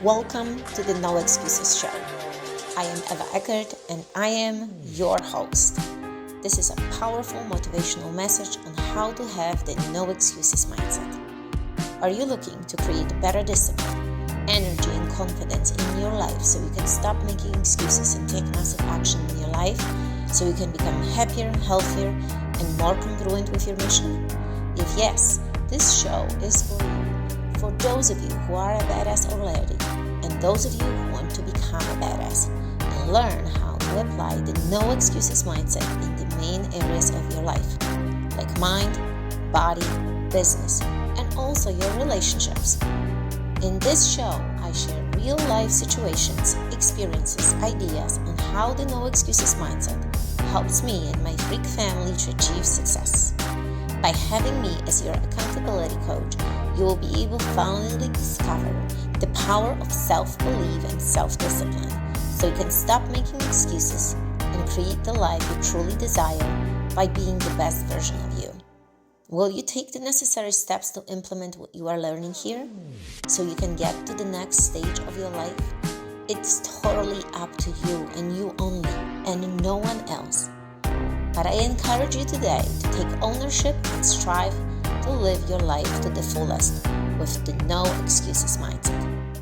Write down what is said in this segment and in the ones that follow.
Welcome to the No Excuses Show. I am Ewa Eckert and I am your host. This is a powerful motivational message on how to have the no excuses mindset. Are you looking to create better discipline, energy and confidence in your life so you can stop making excuses and take massive action in your life so you can become happier, healthier and more congruent with your mission? If yes, this show is for you. For those of you who are a badass already, and those of you who want to become a badass, and learn how to apply the no excuses mindset in the main areas of your life, like mind, body, business, and also your relationships. In this show, I share real life situations, experiences, ideas on how the no excuses mindset helps me and my freak family to achieve success. By having me as your accountability coach, you will be able to finally discover the power of self-belief and self-discipline so you can stop making excuses and create the life you truly desire by being the best version of you. Will you take the necessary steps to implement what you are learning here so you can get to the next stage of your life? It's totally up to you and you only, and no one else. But I encourage you today to take ownership and strive to live your life to the fullest with the no excuses mindset.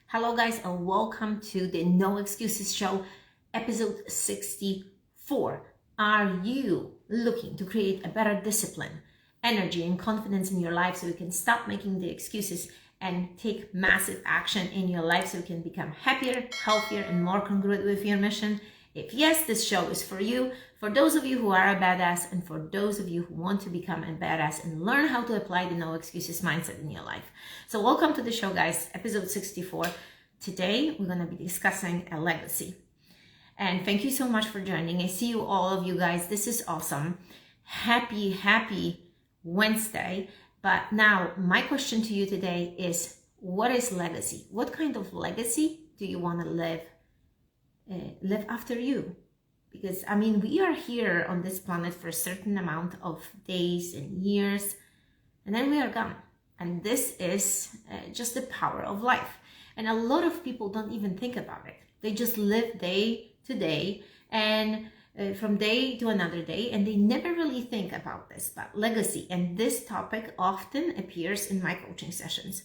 Hello guys, and welcome to the No Excuses Show, episode 64. Are you looking to create a better discipline, energy and confidence in your life so you can stop making the excuses and take massive action in your life so you can become happier, healthier and more congruent with your mission? If yes, this show is for you, for those of you who are a badass, and for those of you who want to become a badass and learn how to apply the no excuses mindset in your life. So welcome to the show, guys, episode 64. Today, we're going to be discussing a legacy. And thank you so much for joining. I see you, all of you guys. This is awesome. Happy Wednesday. But now, my question to you today is, what is legacy? What kind of legacy do you want to live after you? Because we are here on this planet for a certain amount of days and years, and then we are gone. And this is just the power of life. And a lot of people don't even think about it. They just live day to day and from day to another day, and they never really think about this, but legacy. And this topic often appears in my coaching sessions.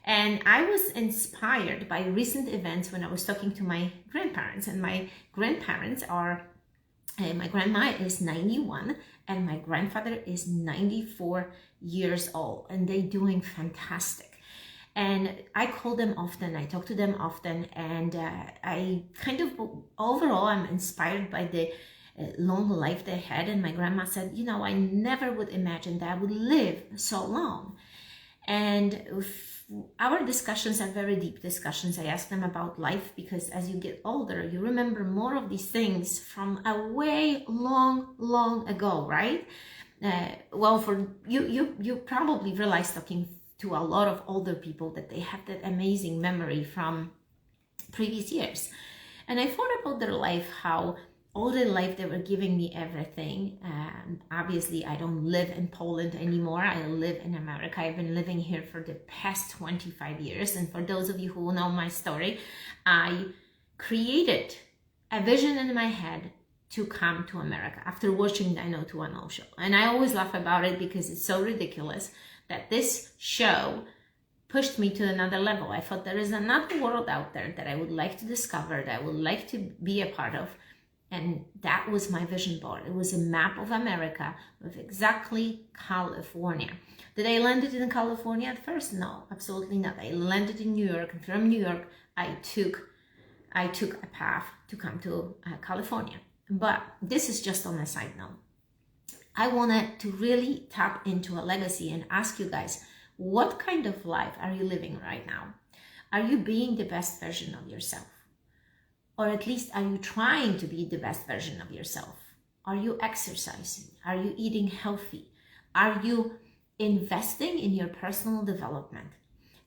And I was inspired by recent events when I was talking to my grandparents. And my grandparents are, my grandma is 91 and my grandfather is 94 years old. And they're doing fantastic. And I call them often, I talk to them often. And I kind of, overall, I'm inspired by the long life they had. And my grandma said, I never would imagine that I would live so long. And our discussions are very deep discussions. I ask them about life because as you get older, you remember more of these things from a way long ago, right? Well, for you probably realize talking to a lot of older people that they have that amazing memory from previous years. And I thought about their life, how all their life they were giving me everything. Obviously, I don't live in Poland anymore. I live in America. I've been living here for the past 25 years. And for those of you who know my story, I created a vision in my head to come to America after watching the I Know 210 show. And I always laugh about it because it's so ridiculous that this show pushed me to another level. I thought there is another world out there that I would like to discover, that I would like to be a part of. And that was my vision board. It was a map of America with exactly California. Did I land it in California at first? No, absolutely not. I landed in New York, and from New York, I took a path to come to California. But this is just on a side note. I wanted to really tap into a legacy and ask you guys, what kind of life are you living right now? Are you being the best version of yourself? Or at least, are you trying to be the best version of yourself? Are you exercising? Are you eating healthy? Are you investing in your personal development?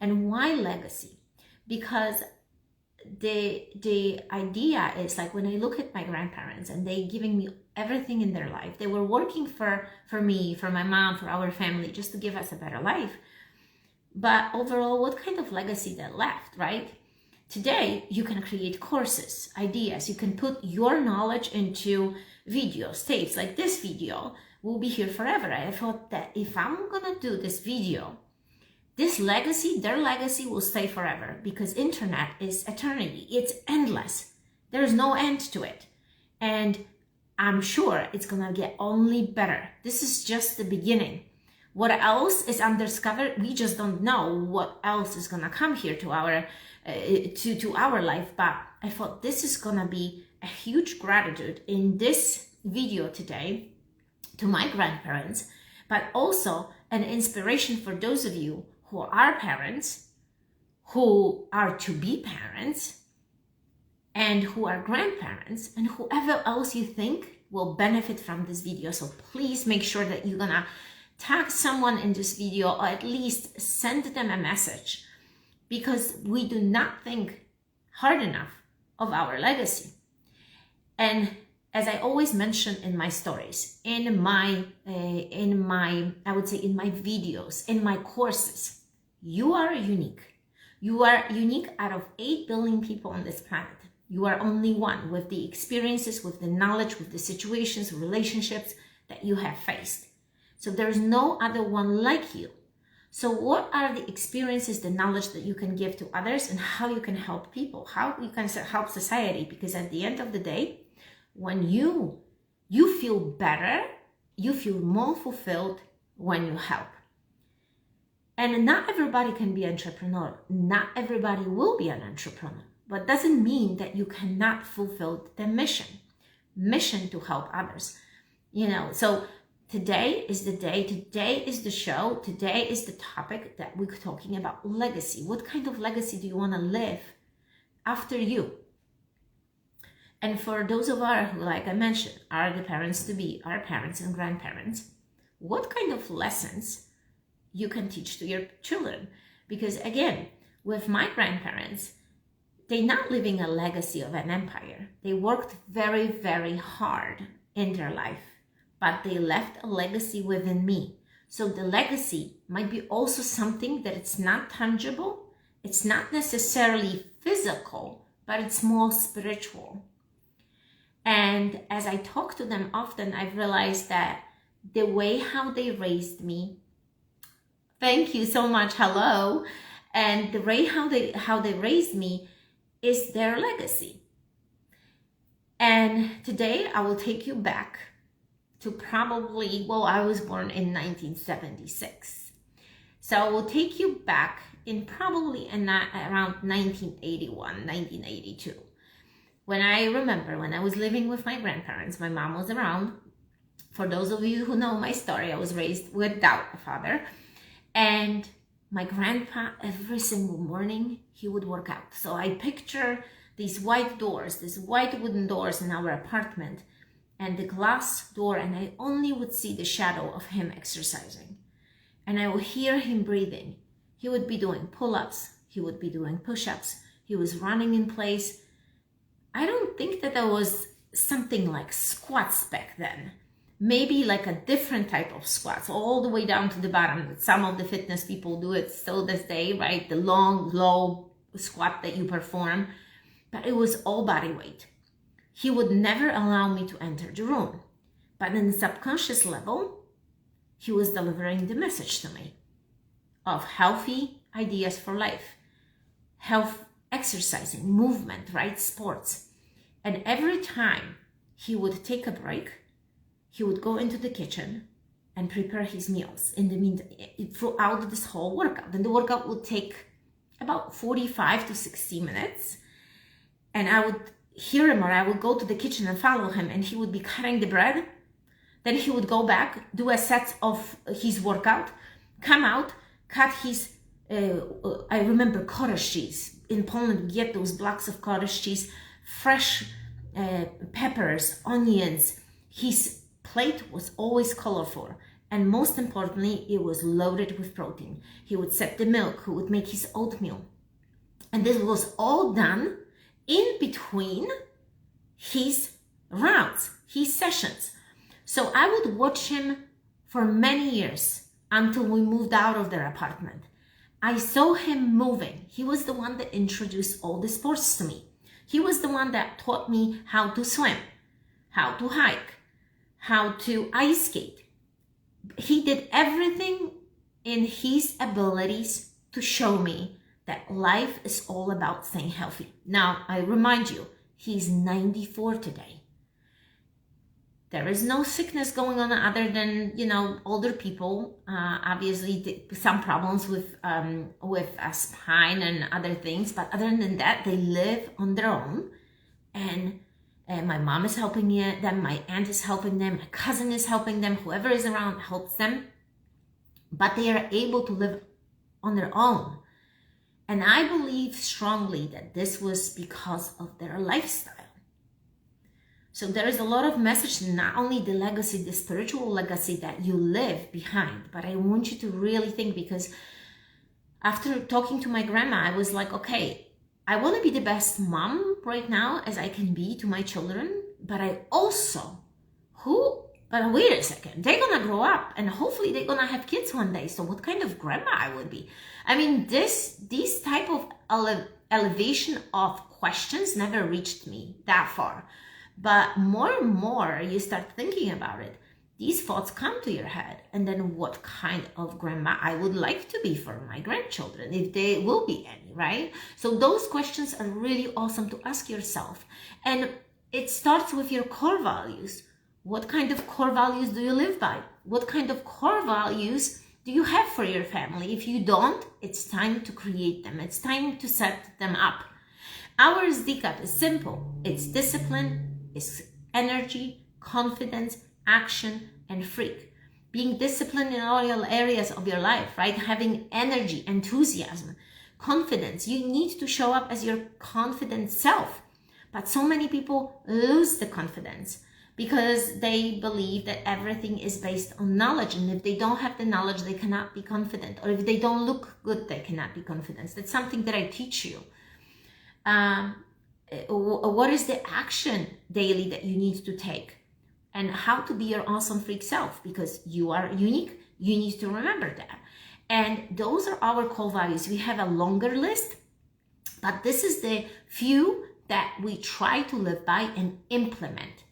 And why legacy? Because the idea is, like, when I look at my grandparents and they giving me everything in their life, they were working for me, for my mom, for our family, just to give us a better life. But overall, what kind of legacy that left, right? Today, you can create courses, ideas. You can put your knowledge into videos, tapes, like this video will be here forever. I thought that if I'm gonna do this video, this legacy, their legacy will stay forever, because internet is eternity. It's endless. There's no end to it. And I'm sure it's gonna get only better. This is just the beginning. What else is undiscovered? We just don't know what else is gonna come here to our life. But I thought this is gonna be a huge gratitude in this video today to my grandparents, but also an inspiration for those of you who are parents, who are to be parents, and who are grandparents, and whoever else you think will benefit from this video. So please make sure that you're gonna tag someone in this video, or at least send them a message, because we do not think hard enough of our legacy. And as I always mention in my stories, in my videos, in my courses, you are unique. You are unique out of 8 billion people on this planet. You are only one, with the experiences, with the knowledge, with the situations, relationships that you have faced. So there's no other one like you. So what are the experiences, the knowledge that you can give to others, and how you can help people, how you can help society? Because at the end of the day, when you feel better, you feel more fulfilled when you help. And not everybody can be an entrepreneur. Not everybody will be an entrepreneur. But doesn't mean that you cannot fulfill the mission to help others. So today is the day, today is the show, today is the topic that we're talking about: legacy. What kind of legacy do you want to live after you? And for those of us who, like I mentioned, are the parents to be, our parents and grandparents, what kind of lessons you can teach to your children? Because again, with my grandparents, they're not living a legacy of an empire. They worked very, very hard in their life, but they left a legacy within me. So the legacy might be also something that it's not tangible. It's not necessarily physical, but it's more spiritual. And as I talk to them often, I've realized that the way how they raised me, thank you so much, hello, and the way how they raised me is their legacy. And today I will take you back to probably, I was born in 1976. So I will take you back in probably around 1981, 1982. When I remember when I was living with my grandparents, my mom was around. For those of you who know my story, I was raised without a father. And my grandpa, every single morning, he would work out. So I picture these white doors, these white wooden doors in our apartment, and the glass door, and I only would see the shadow of him exercising. And I would hear him breathing. He would be doing pull-ups. He would be doing push-ups. He was running in place. I don't think that there was something like squats back then. Maybe like a different type of squats, all the way down to the bottom. Some of the fitness people do it still this day, right? The long, low squat that you perform. But it was all body weight. He would never allow me to enter the room. But in the subconscious level, he was delivering the message to me of healthy ideas for life, health, exercising, movement, right? Sports. And every time he would take a break, he would go into the kitchen and prepare his meals in the meantime, throughout this whole workout. And the workout would take about 45 to 60 minutes. And I would hear him, or I would go to the kitchen and follow him, and he would be cutting the bread. Then he would go back, do a set of his workout, come out, cut his, I remember cottage cheese. In Poland, we get those blocks of cottage cheese, fresh peppers, onions. His plate was always colorful, and most importantly, it was loaded with protein. He would set the milk, he would make his oatmeal. And this was all done in between his rounds, his sessions. So I would watch him for many years until we moved out of their apartment. I saw him moving. He was the one that introduced all the sports to me. He was the one that taught me how to swim, how to hike, how to ice skate. He did everything in his abilities to show me that life is all about staying healthy. Now, I remind you, he's 94 today. There is no sickness going on other than, older people. Obviously, some problems with spine and other things. But other than that, they live on their own. And my mom is helping them. My aunt is helping them. My cousin is helping them. Whoever is around helps them. But they are able to live on their own. And I believe strongly that this was because of their lifestyle. So there is a lot of message, not only the legacy, the spiritual legacy that you live behind, but I want you to really think, because after talking to my grandma, I was like, okay, I want to be the best mom right now as I can be to my children, but I also, but wait a second, they're going to grow up and hopefully they're going to have kids one day. So what kind of grandma I would be? I mean, these type of elevation of questions never reached me that far. But more and more you start thinking about it, these thoughts come to your head. And then what kind of grandma I would like to be for my grandchildren, if there will be any, right? So those questions are really awesome to ask yourself. And it starts with your core values. What kind of core values do you live by? What kind of core values do you have for your family? If you don't, it's time to create them. It's time to set them up. Our ZCAP is simple. It's discipline, it's energy, confidence, action, and freak. Being disciplined in all areas of your life, right? Having energy, enthusiasm, confidence. You need to show up as your confident self. But so many people lose the confidence because they believe that everything is based on knowledge. And if they don't have the knowledge, they cannot be confident. Or if they don't look good, they cannot be confident. That's something that I teach you. What is the action daily that you need to take, and how to be your awesome freak self, because you are unique. You need to remember that. And those are our core values. We have a longer list, but this is the few that we try to live by and implement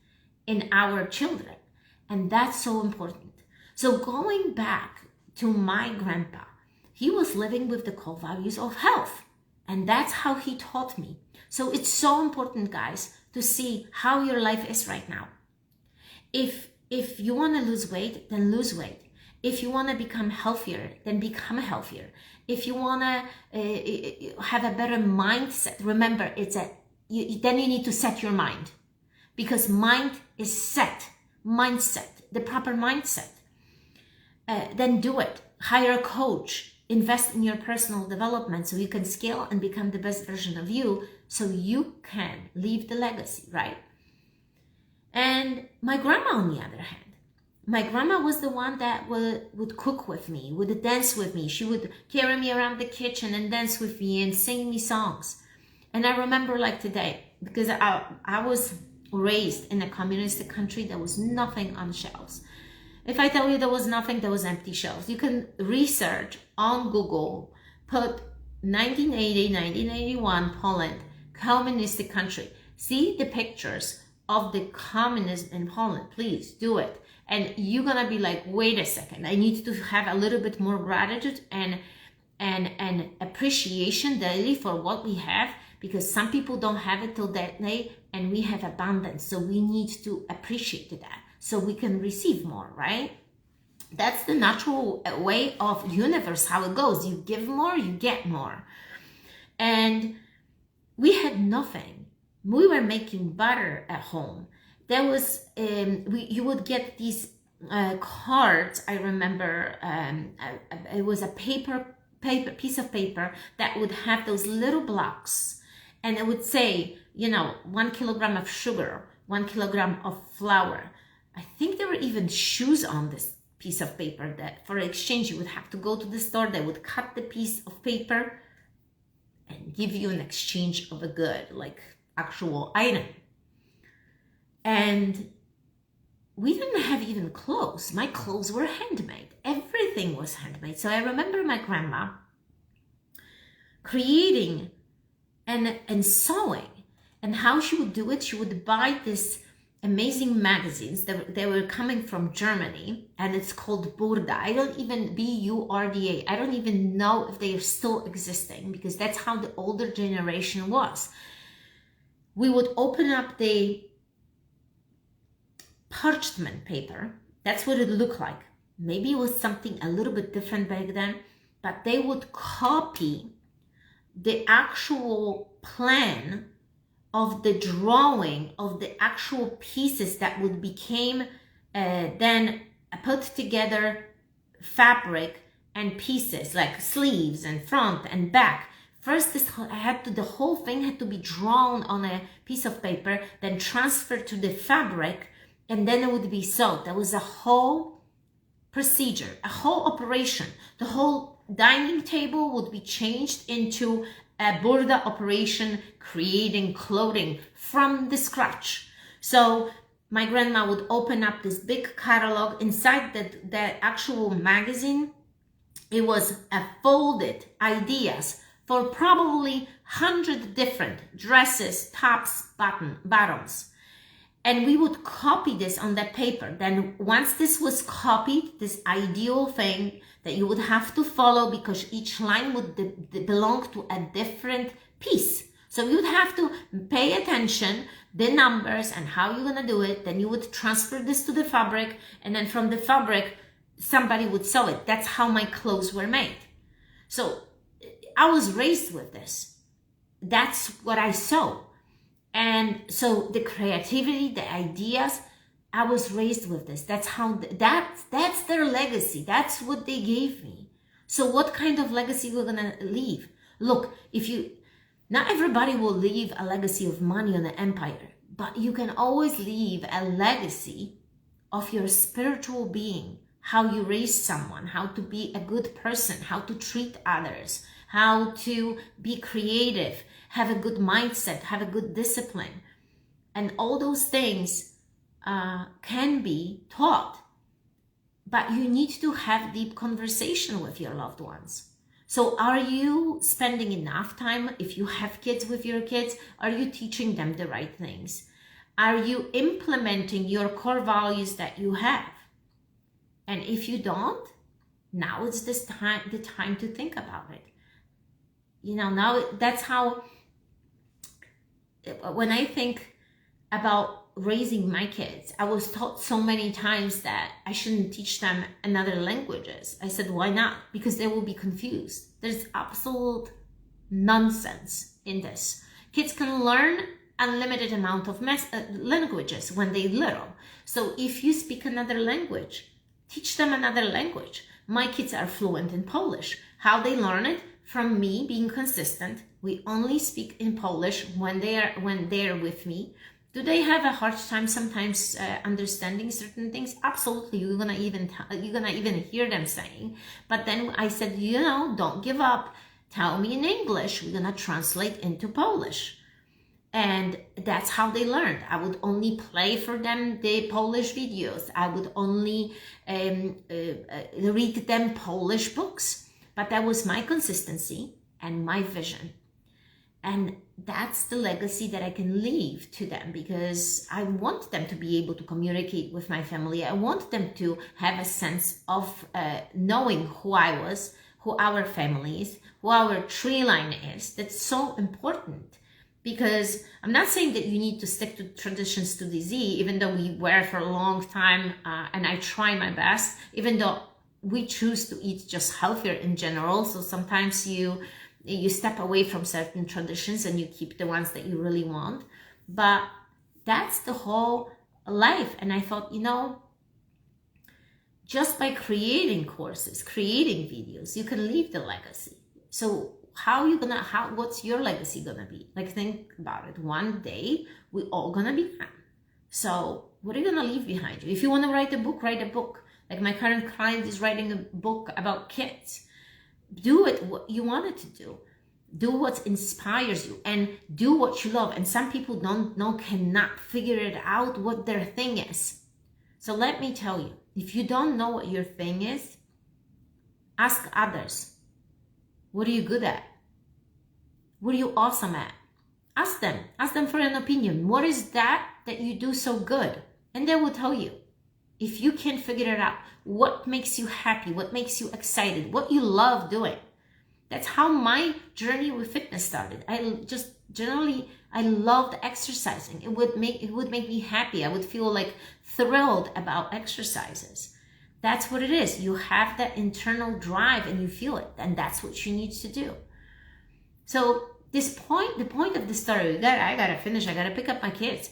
in our children. And that's so important. So going back to my grandpa, he was living with the core values of health. And that's how he taught me. So it's so important, guys, to see how your life is right now. If you want to lose weight, then lose weight. If you want to become healthier, then become healthier. If you want to have a better mindset, remember, then you need to set your mind. Because mind is set. Mindset, the proper mindset. Then do it. Hire a coach. Invest in your personal development so you can scale and become the best version of you, so you can leave the legacy, right? And my grandma, on the other hand, my grandma was the one that would cook with me, would dance with me. She would carry me around the kitchen and dance with me and sing me songs. And I remember like today, because I was raised in a communist country, there was nothing on shelves. If I tell you there was nothing, there was empty shelves. You can research on Google, put 1980, 1981 Poland, communistic country. See the pictures of the communism in Poland. Please do it. And you're gonna be like, wait a second, I need to have a little bit more gratitude and appreciation daily for what we have, because some people don't have it till that day, and we have abundance. So we need to appreciate that, so we can receive more, right? That's the natural way of universe, how it goes. You give more, you get more. And we had nothing. We were making butter at home. There was, you would get these cards. I remember it was a piece of paper that would have those little blocks. And it would say, 1 kilogram of sugar, 1 kilogram of flour. I think there were even shoes on this piece of paper that for exchange you would have to go to the store. They would cut the piece of paper and give you an exchange of a good, like actual item. And we didn't have even clothes. My clothes were handmade. Everything was handmade. So I remember my grandma creating and sewing. And how she would do it, she would buy this amazing magazines that they were coming from Germany, and it's called Burda. I don't even Burda. I don't even know if they are still existing, because that's how the older generation was. We would open up the parchment paper. That's what it looked like. Maybe it was something a little bit different back then, but they would copy the actual plan of the drawing of the actual pieces that would become then put together fabric and pieces like sleeves and front and back. First, the whole thing had to be drawn on a piece of paper, then transferred to the fabric, and then it would be sewed. There was a whole procedure, a whole operation. The whole dining table would be changed into a Burda operation, creating clothing from the scratch. So my grandma would open up this big catalog. Inside the actual magazine, it was a folded ideas for probably 100 different dresses, tops, bottoms. And we would copy this on that paper. Then once this was copied, this ideal thing that you would have to follow, because each line would belong to a different piece. So you would have to pay attention, the numbers and how you're gonna do it. Then you would transfer this to the fabric, and then from the fabric, somebody would sew it. That's how my clothes were made. So I was raised with this. That's what I sew. And so the creativity, the ideas, I was raised with this. That's how, that's their legacy. That's what they gave me. So what kind of legacy we're gonna leave? Look, not everybody will leave a legacy of money on an empire, but you can always leave a legacy of your spiritual being, how you raise someone, how to be a good person, how to treat others, how to be creative, have a good mindset, have a good discipline. And all those things can be taught, but you need to have deep conversation with your loved ones. So are you spending enough time, if you have kids, with your kids? Are you teaching them the right things? Are you implementing your core values that you have? And if you don't, now it's the time to think about it. Now that's how, when I think about raising my kids, I was taught so many times that I shouldn't teach them another languages. I said, why not? Because they will be confused. There's absolute nonsense in this. Kids can learn unlimited amount of languages when they're little. So if you speak another language, teach them another language. My kids are fluent in Polish. How they learn it? From me being consistent. We only speak in Polish when they're with me. Do they have a hard time sometimes understanding certain things? Absolutely. You're gonna even hear them saying. But then I said, don't give up. Tell me in English. We're gonna translate into Polish. And that's how they learned. I would only play for them the Polish videos. I would only read them Polish books. But that was my consistency and my vision. And that's the legacy that I can leave to them, because I want them to be able to communicate with my family. I want them to have a sense of knowing who I was, who our family is, who our tree line is. That's so important, because I'm not saying that you need to stick to traditions to the Z, even though we wear for a long time, and I try my best, even though we choose to eat just healthier in general. So sometimes you step away from certain traditions and you keep the ones that you really want. But that's the whole life. And I thought, just by creating courses, creating videos, you can leave the legacy. So what's your legacy gonna be? Like, think about it. One day we all gonna be gone. So what are you gonna leave behind you? If you wanna write a book, write a book. Like my current client is writing a book about kids. Do it what you wanted to do. Do what inspires you and do what you love. And some people cannot figure it out what their thing is. So let me tell you, if you don't know what your thing is, ask others. What are you good at? What are you awesome at? Ask them for an opinion. What is that you do so good? And they will tell you. If you can figure it out, what makes you happy, what makes you excited, what you love doing. That's how my journey with fitness started. I loved exercising. It would make me happy. I would feel like thrilled about exercises. That's what it is. You have that internal drive and you feel it, and that's what you need to do. So the point of the story, I gotta finish, I gotta pick up my kids,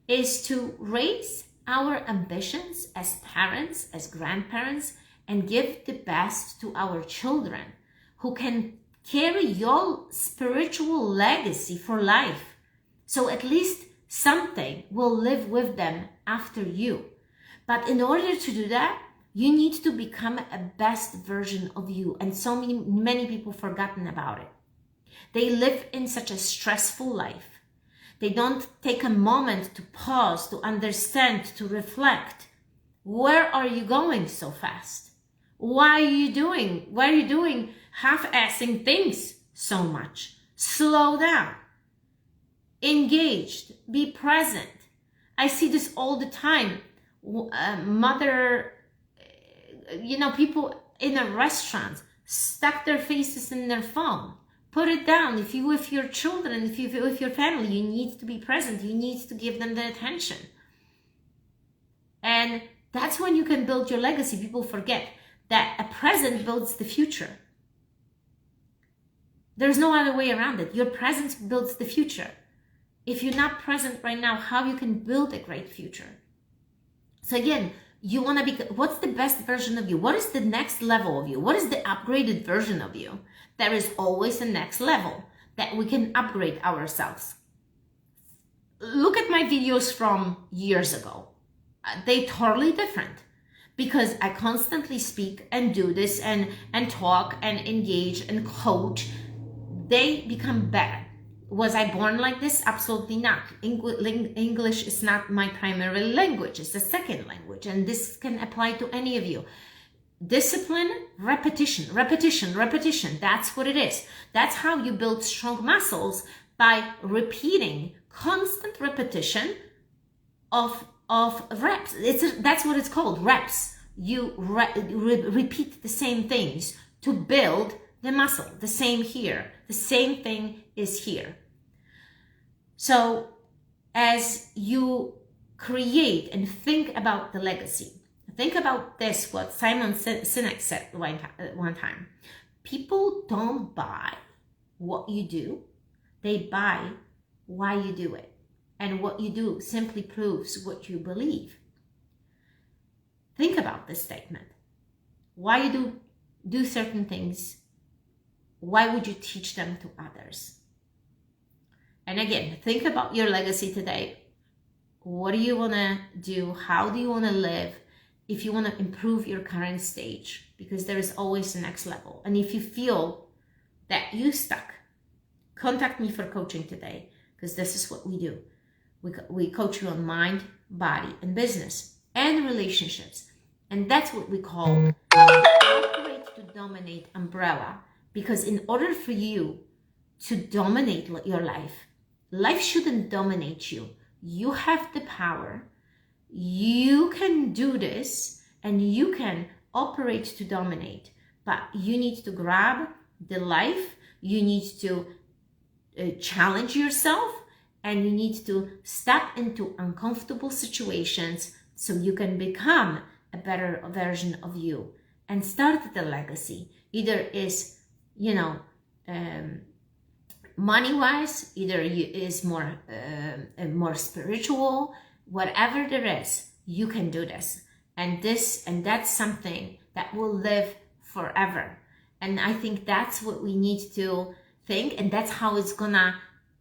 is to raise our ambitions as parents, as grandparents, and give the best to our children who can carry your spiritual legacy for life. So at least something will live with them after you. But in order to do that, you need to become a best version of you. And so many people forgotten about it. They live in such a stressful life. They don't take a moment to pause, to understand, to reflect. Where are you going so fast? Why are you doing half-assing things so much? Slow down. Engaged. Be present. I see this all the time. People in a restaurant stuck their faces in their phone. Put it down. If you with your children, if you with your family, you need to be present. You need to give them the attention. And that's when you can build your legacy. People forget that a present builds the future. There's no other way around it. Your presence builds the future. If you're not present right now, how you can build a great future? So again, you want to be, what's the best version of you? What is the next level of you? What is the upgraded version of you? There is always a next level that we can upgrade ourselves. Look at my videos from years ago. They're totally different because I constantly speak and do this and talk and engage and coach. They become better. Was I born like this? Absolutely not. English is not my primary language. It's a second language. And this can apply to any of you. Discipline, repetition, repetition, repetition. That's what it is. That's how you build strong muscles, by repeating constant repetition of reps. That's what it's called, reps. You repeat the same things to build the muscle. The same here. The same thing is here. So as you create and think about the legacy, think about this, what Simon Sinek said one time. People don't buy what you do. They buy why you do it. And what you do simply proves what you believe. Think about this statement. Why you do certain things. Why would you teach them to others? And again, think about your legacy today. What do you want to do? How do you want to live? If you want to improve your current stage, because there is always the next level. And if you feel that you stuck, contact me for coaching today, because this is what we do. We coach you on mind, body, and business, and relationships. And that's what we call the operate to dominate umbrella. Because in order for you to dominate your life, life shouldn't dominate you. You have the power. You can do this and you can operate to dominate. But you need to grab the life. You need to challenge yourself. And you need to step into uncomfortable situations so you can become a better version of you and start the legacy. Either is money-wise, either is more spiritual, whatever there is, you can do this. And that's something that will live forever. And I think that's what we need to think, and that's how it's gonna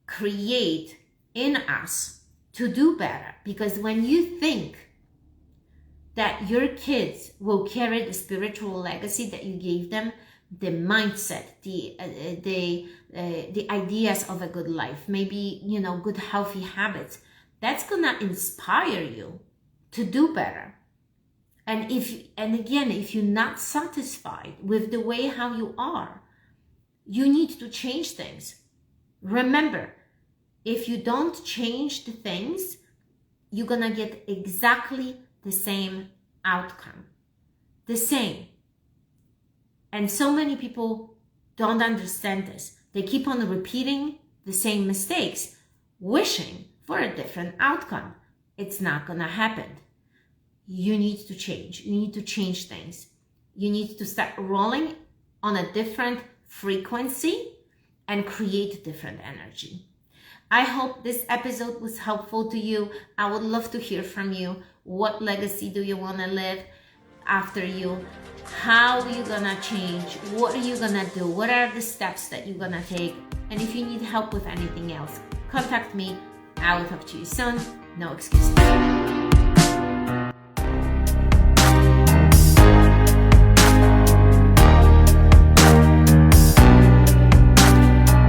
create in us to do better. Because when you think that your kids will carry the spiritual legacy that you gave them, the mindset, the ideas of a good life, maybe, good healthy habits, that's gonna inspire you to do better. And if you're not satisfied with the way how you are, you need to change things. Remember, if you don't change the things, you're gonna get exactly the same outcome. The same. And so many people don't understand this. They keep on repeating the same mistakes, wishing for a different outcome. It's not gonna happen. You need to change. You need to change things. You need to start rolling on a different frequency and create different energy. I hope this episode was helpful to you. I would love to hear from you. What legacy do you want to live after you? How are you gonna change? What are you gonna do? What are the steps that you're gonna take? And if you need help with anything else, contact me. I will talk to you soon. No excuses.